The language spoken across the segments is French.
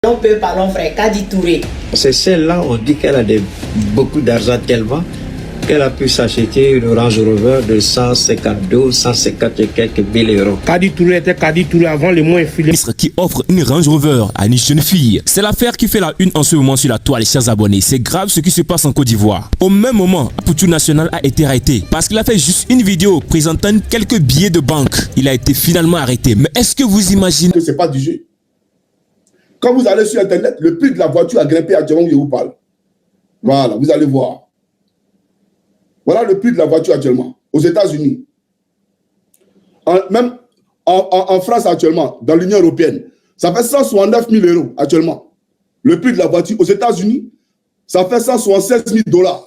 On peut parler, frère, Kadi Touré. C'est celle-là, on dit qu'elle a beaucoup d'argent qu'elle a pu s'acheter une Range Rover de 152, 150 et quelques mille euros. Kadi Touré était Kadi Touré avant le mot infilé. Qui offre une Range Rover à une jeune fille. C'est l'affaire qui fait la une en ce moment sur la toile, chers abonnés. C'est grave ce qui se passe en Côte d'Ivoire. Au même moment, Poutou National a été arrêté parce qu'il a fait juste une vidéo présentant quelques billets de banque. Il a été finalement arrêté. Mais est-ce que vous imaginez que c'est pas du jeu? Quand vous allez sur Internet, le prix de la voiture a grimpé actuellement où je vous parle. Voilà, vous allez voir. Voilà le prix de la voiture actuellement, aux États-Unis. Même en France actuellement, dans l'Union européenne, ça fait 169 000 euros actuellement. Le prix de la voiture aux États-Unis, ça fait 176 000 dollars.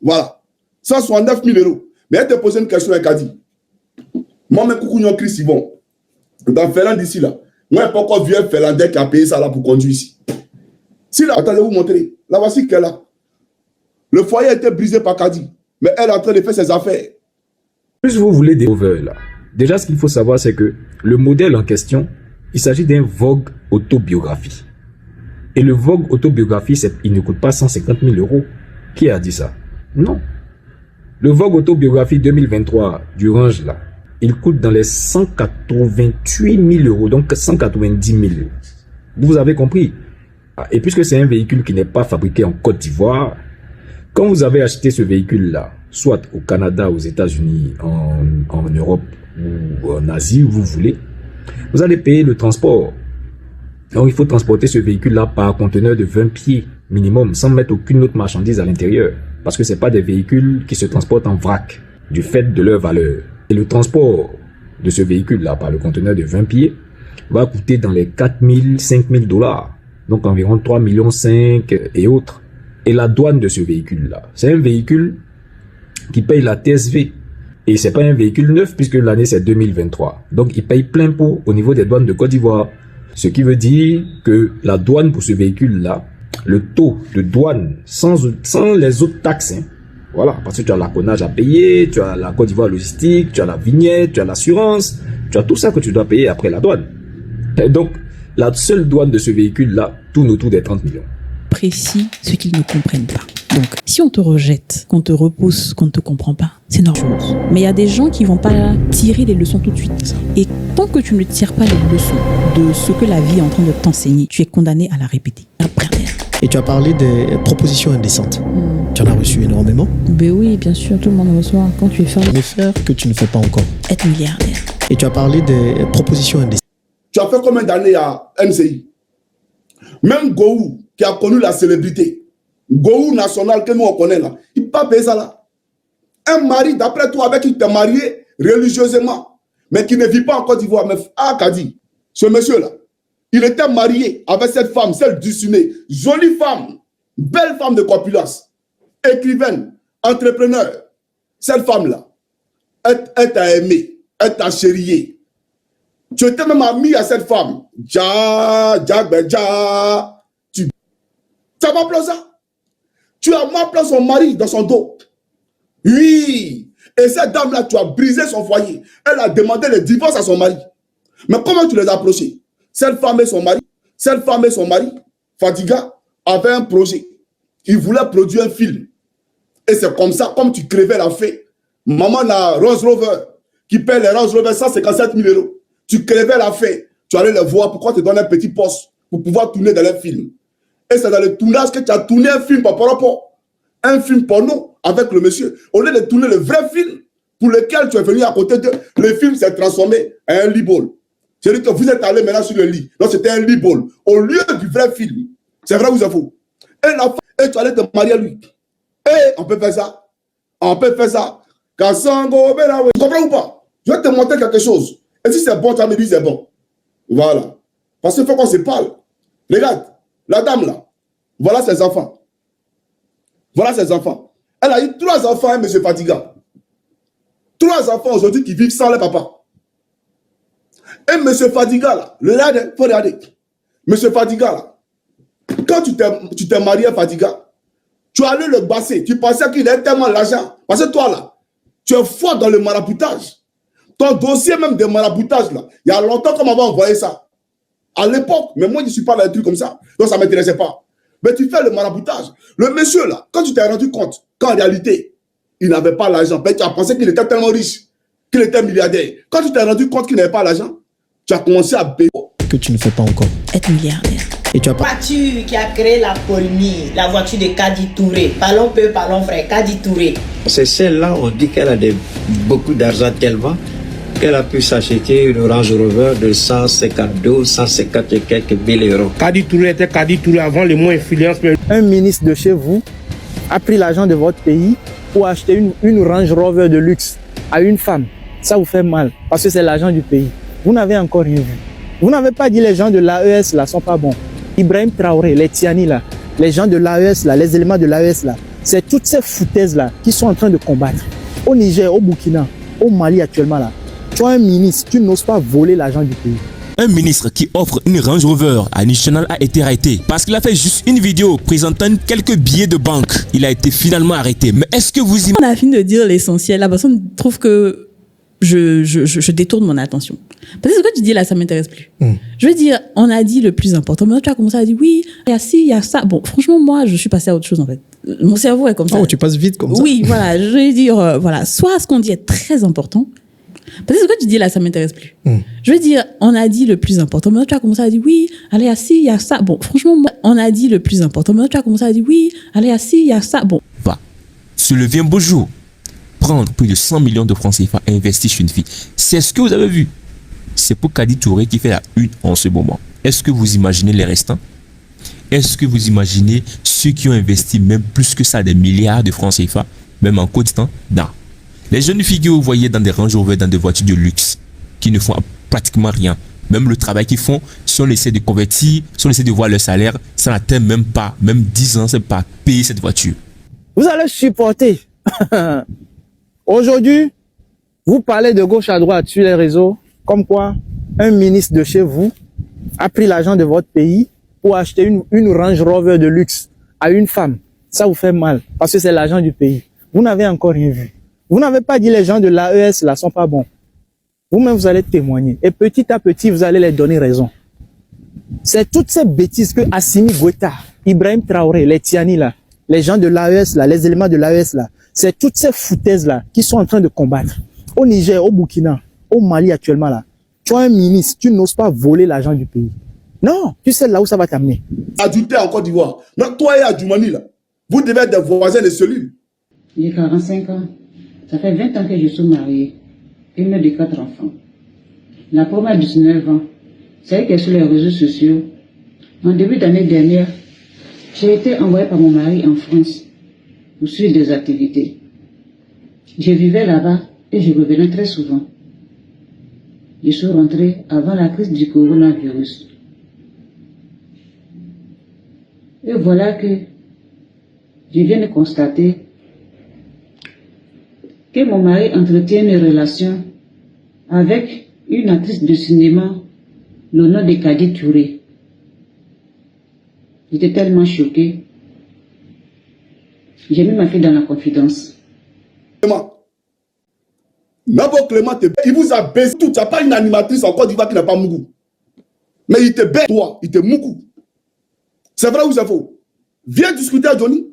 Voilà, 169 000 euros. Mais elle te pose une question, elle a dit, moi, mes coucou, nous Chris, ils vont. Dans Finlande ici, là, moi, je n'ai pas encore vu un Finlandais qui a payé ça là pour conduire ici. Si là, attendez, vous montrer. Là, voici qu'elle a. Le foyer a été brisé par Kadi. Mais elle est en train de faire ses affaires. Plus vous voulez des Rover là. Déjà, ce qu'il faut savoir, c'est que le modèle en question, il s'agit d'un Vogue autobiographie. Et le Vogue autobiographie, il ne coûte pas 150 000 euros. Qui a dit ça? Non. Le Vogue autobiographie 2023 du Range là, il coûte dans les 188 000 euros, donc 190 000. Vous avez compris? Et puisque c'est un véhicule qui n'est pas fabriqué en Côte d'Ivoire, quand vous avez acheté ce véhicule-là, soit au Canada, aux États-Unis, en Europe ou en Asie, où vous voulez, vous allez payer le transport. Donc il faut transporter ce véhicule-là par conteneur de 20 pieds minimum, sans mettre aucune autre marchandise à l'intérieur. Parce que ce n'est pas des véhicules qui se transportent en vrac, du fait de leur valeur. Et le transport de ce véhicule-là par le conteneur de 20 pieds va coûter dans les 4 000, 5 000 dollars. Donc environ 3,5 millions et autres. Et la douane de ce véhicule-là, c'est un véhicule qui paye la TSV. Et c'est pas un véhicule neuf puisque l'année c'est 2023. Donc il paye plein pot au niveau des douanes de Côte d'Ivoire. Ce qui veut dire que la douane pour ce véhicule-là, le taux de douane sans les autres taxes, hein, voilà, parce que tu as l'acconnage à payer, tu as la Côte d'Ivoire logistique, tu as la vignette, tu as l'assurance, tu as tout ça que tu dois payer après la douane. Et donc, la seule douane de ce véhicule-là tourne autour des 30 millions. Précis ce qu'ils ne comprennent pas. Donc, si on te rejette, qu'on te repousse, qu'on ne te comprend pas, c'est normal. Mais il y a des gens qui vont pas tirer les leçons tout de suite. Et tant que tu ne tires pas les leçons de ce que la vie est en train de t'enseigner, tu es condamné à la répéter. Et tu as parlé des propositions indécentes. Tu en as reçu énormément? Ben oui, bien sûr, tout le monde reçoit quand tu es femme. Mais faire que tu ne fais pas encore. Être milliardaire. Et tu as parlé des propositions indécentes. Tu as fait combien d'années à MCI? Même Gou, qui a connu la célébrité, Gou national que nous on connaît là, il ne peut pas payer ça là. Un mari, d'après toi, avec qui tu t'es marié religieusement, mais qui ne vit pas en Côte d'Ivoire, mais Kadi, ce monsieur-là, il était marié avec cette femme, celle du Suné, jolie femme, belle femme de corpulence, écrivaine, entrepreneur. Cette femme-là, elle t'a aimé, elle t'a chérie. Tu étais même ami à cette femme. Tu as pas appelé ça? Tu as appelé son mari dans son dos. Oui. Et cette dame-là, tu as brisé son foyer. Elle a demandé le divorce à son mari. Mais comment tu les as approchés? Cette femme et son mari, Fadiga, avaient un projet. Ils voulaient produire un film. Et c'est comme ça, comme tu crevais la fée. Maman la Range Rover, qui paie les Range Rover 157 000 euros. Tu crevais la fée. Tu allais le voir. Pourquoi te donner un petit poste pour pouvoir tourner dans le film? Et c'est dans le tournage que tu as tourné un film par rapport. Un film porno avec le monsieur. Au lieu de tourner le vrai film pour lequel tu es venu à côté de, le film s'est transformé en un lit-ball. C'est-à-dire que vous êtes allé maintenant sur le lit. Donc c'était un lit-ball. Au lieu du vrai film. C'est vrai ou c'est faux? Et tu allais te marier à lui. Et on peut faire ça. On peut faire ça. Tu comprends ou pas? Je vais te montrer quelque chose. Et si c'est bon, tu vas me dire c'est bon. Voilà. Parce qu'il faut qu'on se parle. Regarde, la dame là, voilà ses enfants. Voilà ses enfants. Elle a eu 3 enfants, hein, M. Fadiga. 3 enfants aujourd'hui qui vivent sans le papa. Et M. Fadiga là, regardez, faut regarder. M. Fadiga là, quand tu t'es marié à Fadiga, tu allais le basser. Tu pensais qu'il avait tellement d'argent. Parce que toi là, tu es fort dans le maraboutage. Ton dossier même de maraboutage là, il y a longtemps qu'on m'avait envoyé ça. À l'époque, mais moi, je ne suis pas dans un truc comme ça. Donc, ça ne m'intéressait pas. Mais tu fais le maraboutage. Le monsieur, là, quand tu t'es rendu compte qu'en réalité, il n'avait pas l'argent, tu as pensé qu'il était tellement riche, qu'il était milliardaire. Quand tu t'es rendu compte qu'il n'avait pas l'argent, tu as commencé à payer. Que tu ne fais pas encore. Être milliardaire. Et tu as pas... Voiture qui a créé la polémique, la voiture de Kadi Touré. Parlons peu, parlons vrai, Kadi Touré. C'est celle-là, on dit qu'elle a beaucoup d'argent tellement qu'elle a pu s'acheter une Range Rover de 152, 150 et quelques mille euros. Kadi Touré était Kadi Touré avant les mots influence. Un ministre de chez vous a pris l'argent de votre pays pour acheter une Range Rover de luxe à une femme. Ça vous fait mal parce que c'est l'argent du pays. Vous n'avez encore rien vu. Vous n'avez pas dit les gens de l'AES là sont pas bons. Ibrahim Traoré, les Tiani là, les gens de l'AES là, les éléments de l'AES là, c'est toutes ces foutaises là qui sont en train de combattre. Au Niger, au Burkina, au Mali actuellement là, tu es un ministre, tu n'oses pas voler l'argent du pays. Un ministre qui offre une Range Rover à National a été arrêté parce qu'il a fait juste une vidéo présentant quelques billets de banque. Il a été finalement arrêté. Mais est-ce que vous On a fini de dire l'essentiel. La personne trouve que je détourne mon attention. Parce que ce que tu dis là, ça m'intéresse plus. Je veux dire, on a dit le plus important. Maintenant, tu as commencé à dire oui, il y a ci, il y a ça. Bon, franchement, moi, je suis passée à autre chose en fait. Mon cerveau est comme ça. Oh, tu passes vite comme ça. Oui, voilà. Je veux dire, voilà. Soit ce qu'on dit est très important. Parce que ce que tu dis là, ça m'intéresse plus. Je veux dire, on a dit le plus important. Maintenant, tu as commencé à dire oui, allez, il y a ci, il y a ça. Bon, franchement, moi, on a dit le plus important. Maintenant, tu as commencé à dire oui, allez, il y a ci, il y a ça. Bon. va se lever un beau jour, prendre plus de 100 millions de francs CFA et investir chez une fille? C'est ce que vous avez vu. C'est pour Kadi Touré qui fait la une en ce moment. Est-ce que vous imaginez les restants? Est-ce que vous imaginez ceux qui ont investi même plus que ça, des milliards de francs CFA, même en Côte d'Ivoire? Non. Les jeunes filles que vous voyez dans des Range Rover, dans des voitures de luxe, qui ne font pratiquement rien. Même le travail qu'ils font, si on essaie de convertir, si on essaie de voir leur salaire, ça n'atteint même pas, même 10 ans, c'est pas payer cette voiture. Vous allez supporter. Aujourd'hui, vous parlez de gauche à droite sur les réseaux, comme quoi un ministre de chez vous a pris l'argent de votre pays pour acheter une Range Rover de luxe à une femme. Ça vous fait mal parce que c'est l'argent du pays. Vous n'avez encore rien vu. Vous n'avez pas dit les gens de l'AES là sont pas bons. Vous-même, vous allez témoigner. Et petit à petit, vous allez les donner raison. C'est toutes ces bêtises que Assimi Goïta, Ibrahim Traoré, les Tiani là, les gens de l'AES là, les éléments de l'AES là, c'est toutes ces foutaises là qui sont en train de combattre. Au Niger, au Burkina, au Mali actuellement là, tu es un ministre, tu n'oses pas voler l'argent du pays. Non, tu sais là où ça va t'amener. Adultère en Côte d'Ivoire. Donc, toi et Adjoumani là, vous devez être des voisins de cellules. J'ai 45 ans. Ça fait 20 ans que je suis mariée et mère de 4 enfants. La première a 19 ans. C'est elle qui est sur les réseaux sociaux. En début d'année dernière, j'ai été envoyée par mon mari en France pour suivre des activités. Je vivais là-bas et je revenais très souvent. Je suis rentrée avant la crise du coronavirus. Et voilà que je viens de constater que mon mari entretient une relation avec une actrice de cinéma, le nom de Kadi Touré. J'étais tellement choquée. J'ai mis ma fille dans la confidence. N'importe Clément, il vous a baissé tout. Tu n'as pas une animatrice en Côte d'Ivoire qui n'a pas Mougou. Mais il te baisse, toi, il te Mougou. C'est vrai ou c'est faux? Viens discuter à Johnny.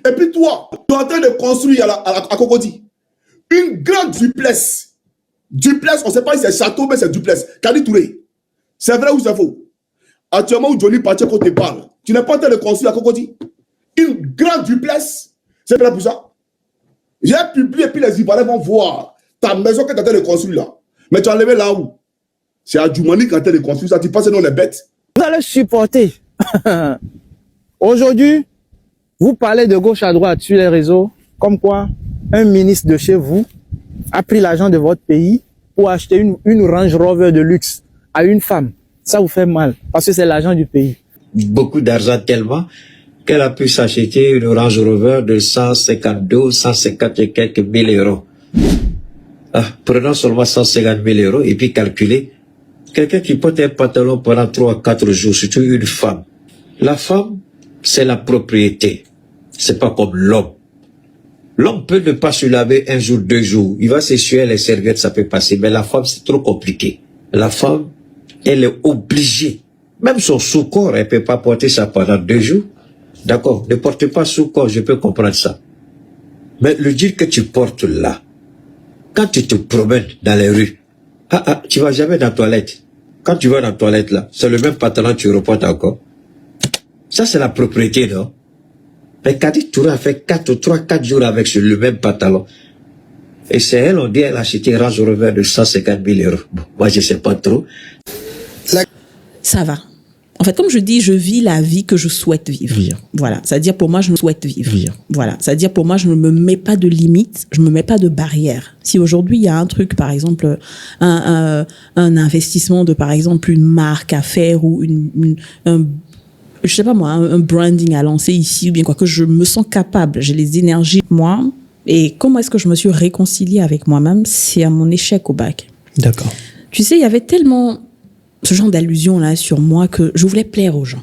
Et puis toi, tu es en train de construire à Cocody une grande duplex. Duplex, on ne sait pas si c'est château, mais c'est duplex. Kadi Touré. C'est vrai ou c'est faux? Actuellement, où Johnny Pacheco te parle, tu n'es pas en train de construire à Cocody une grande duplex. C'est vrai pour ça. J'ai publié, puis les Ivoiriens vont voir ta maison que tu es en train de construire là. Mais tu as enlevé là où? C'est à Djoumani qui est en train de construire ça. Tu penses que nous on est bêtes? Vous allez supporter. Aujourd'hui, vous parlez de gauche à droite sur les réseaux, comme quoi un ministre de chez vous a pris l'argent de votre pays pour acheter une Range Rover de luxe à une femme. Ça vous fait mal parce que c'est l'argent du pays. Beaucoup d'argent tellement qu'elle a pu s'acheter une Range Rover de 152, 150 et quelques mille euros. Prenons seulement 150 000 euros et puis calculez. Quelqu'un qui porte un pantalon pendant 3 à 4 jours, surtout une femme. La femme, c'est la propriété. C'est pas comme l'homme. L'homme peut ne pas se laver un jour, 2 jours. Il va s'essuyer les serviettes, ça peut passer. Mais la femme, c'est trop compliqué. La femme, elle est obligée. Même son sous-corps, elle ne peut pas porter ça pendant 2 jours. D'accord, ne porte pas sous-corps, je peux comprendre ça. Mais le dire que tu portes là, quand tu te promènes dans les rues, tu vas jamais dans la toilette. Quand tu vas dans la toilette là, c'est le même pantalon que tu reportes encore. Ça c'est la propriété, non? Mais Kadi Touré a fait 4 jours avec le même pantalon. Et c'est elle, on dit, elle a acheté Range Rover de 150 000 euros. Bon, moi je sais pas trop. Ça va. En fait, comme je dis, je vis la vie que je souhaite vivre. Voilà. C'est-à-dire, pour moi, je souhaite vivre. Voilà. C'est-à-dire, pour moi, je ne me mets pas de limites, je ne me mets pas de barrières. Si aujourd'hui, il y a un truc, par exemple, un investissement de, par exemple, une marque à faire ou je sais pas moi, un branding à lancer ici ou bien quoi, que je me sens capable, j'ai les énergies, moi. Et comment est-ce que je me suis réconciliée avec moi-même? C'est à mon échec au bac. D'accord. Tu sais, il y avait tellement ce genre d'allusion là sur moi que je voulais plaire aux gens.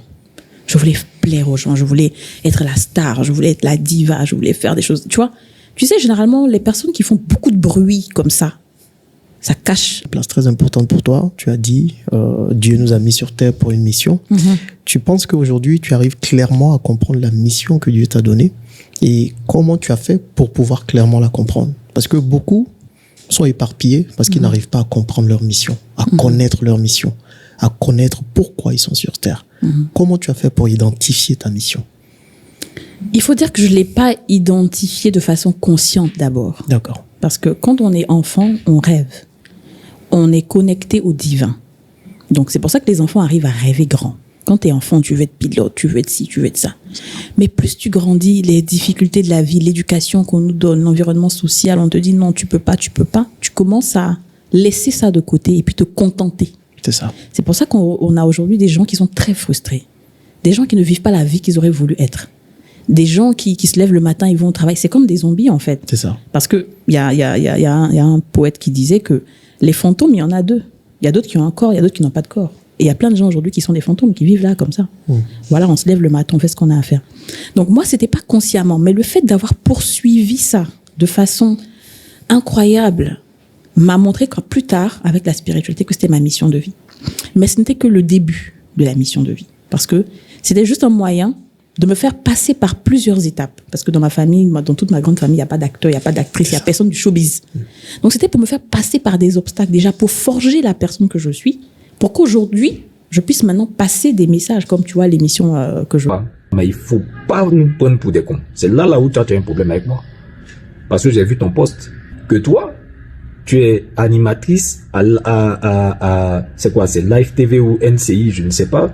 Je voulais plaire aux gens, je voulais être la star, je voulais être la diva, je voulais faire des choses, tu vois. Tu sais, généralement, les personnes qui font beaucoup de bruit comme ça cache. Une place très importante pour toi. Tu as dit, Dieu nous a mis sur terre pour une mission. Tu penses qu'aujourd'hui, tu arrives clairement à comprendre la mission que Dieu t'a donnée et comment tu as fait pour pouvoir clairement la comprendre? Parce que beaucoup sont éparpillés parce qu'ils n'arrivent pas à comprendre leur mission, à connaître leur mission, à connaître pourquoi ils sont sur terre. Comment tu as fait pour identifier ta mission? Il faut dire que je ne l'ai pas identifiée de façon consciente d'abord. D'accord. Parce que quand on est enfant, on rêve. On est connecté au divin. Donc c'est pour ça que les enfants arrivent à rêver grand. Quand tu es enfant, tu veux être pilote, tu veux être ci, tu veux être ça. Mais plus tu grandis, les difficultés de la vie, l'éducation qu'on nous donne, l'environnement social, on te dit non, tu peux pas, tu commences à laisser ça de côté et puis te contenter. C'est ça. C'est pour ça qu'on a aujourd'hui des gens qui sont très frustrés. Des gens qui ne vivent pas la vie qu'ils auraient voulu être. Des gens qui se lèvent le matin, ils vont au travail. C'est comme des zombies, en fait. C'est ça. Parce que il y a un poète qui disait que les fantômes, il y en a 2. Il y a d'autres qui ont un corps, il y a d'autres qui n'ont pas de corps. Et il y a plein de gens aujourd'hui qui sont des fantômes, qui vivent là, comme ça. Voilà, on se lève le matin, on fait ce qu'on a à faire. Donc moi, c'était pas consciemment. Mais le fait d'avoir poursuivi ça de façon incroyable m'a montré que plus tard, avec la spiritualité, que c'était ma mission de vie. Mais ce n'était que le début de la mission de vie. Parce que c'était juste un moyen de me faire passer par plusieurs étapes. Parce que dans ma famille, dans toute ma grande famille, il n'y a pas d'acteur, il n'y a pas d'actrice, il n'y a personne du showbiz. Donc c'était pour me faire passer par des obstacles, déjà pour forger la personne que je suis, pour qu'aujourd'hui, je puisse maintenant passer des messages, comme tu vois l'émission que je... Mais il faut pas nous prendre pour des cons. C'est là où tu as un problème avec moi. Parce que j'ai vu ton poste. Que toi, tu es animatrice à c'est quoi, c'est Live TV ou NCI, je ne sais pas.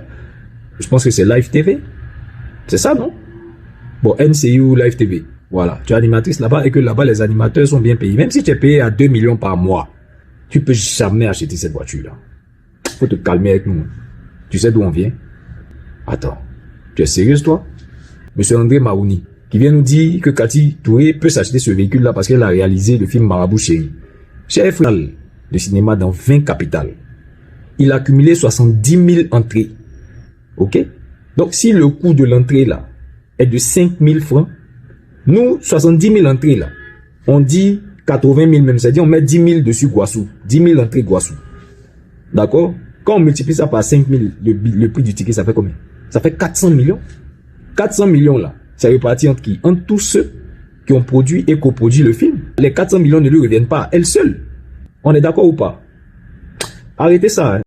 Je pense que c'est Live TV. C'est ça, non? Bon, NCI ou Live TV. Voilà. Tu es animatrice là-bas et que là-bas, les animateurs sont bien payés. Même si tu es payé à 2 millions par mois, tu peux jamais acheter cette voiture-là. Faut te calmer avec nous. Tu sais d'où on vient? Attends. Tu es sérieuse, toi? Monsieur André Marouni, qui vient nous dire que Kadi Touré peut s'acheter ce véhicule-là parce qu'elle a réalisé le film Marabout Chéri. Chef de cinéma dans 20 capitales. Il a accumulé 70 000 entrées. OK? Donc, si le coût de l'entrée, là, est de 5 000 francs, nous, 70 000 entrées, là, on dit 80 000 même, c'est-à-dire on met 10 000 dessus Guassou. 10 000 entrées Guassou. D'accord? Quand on multiplie ça par 5 000, le prix du ticket, ça fait combien? Ça fait 400 millions. 400 millions, là, ça répartit entre qui? Entre tous ceux qui ont produit et coproduit le film. Les 400 millions ne lui reviennent pas à elle seule. On est d'accord ou pas? Arrêtez ça, hein.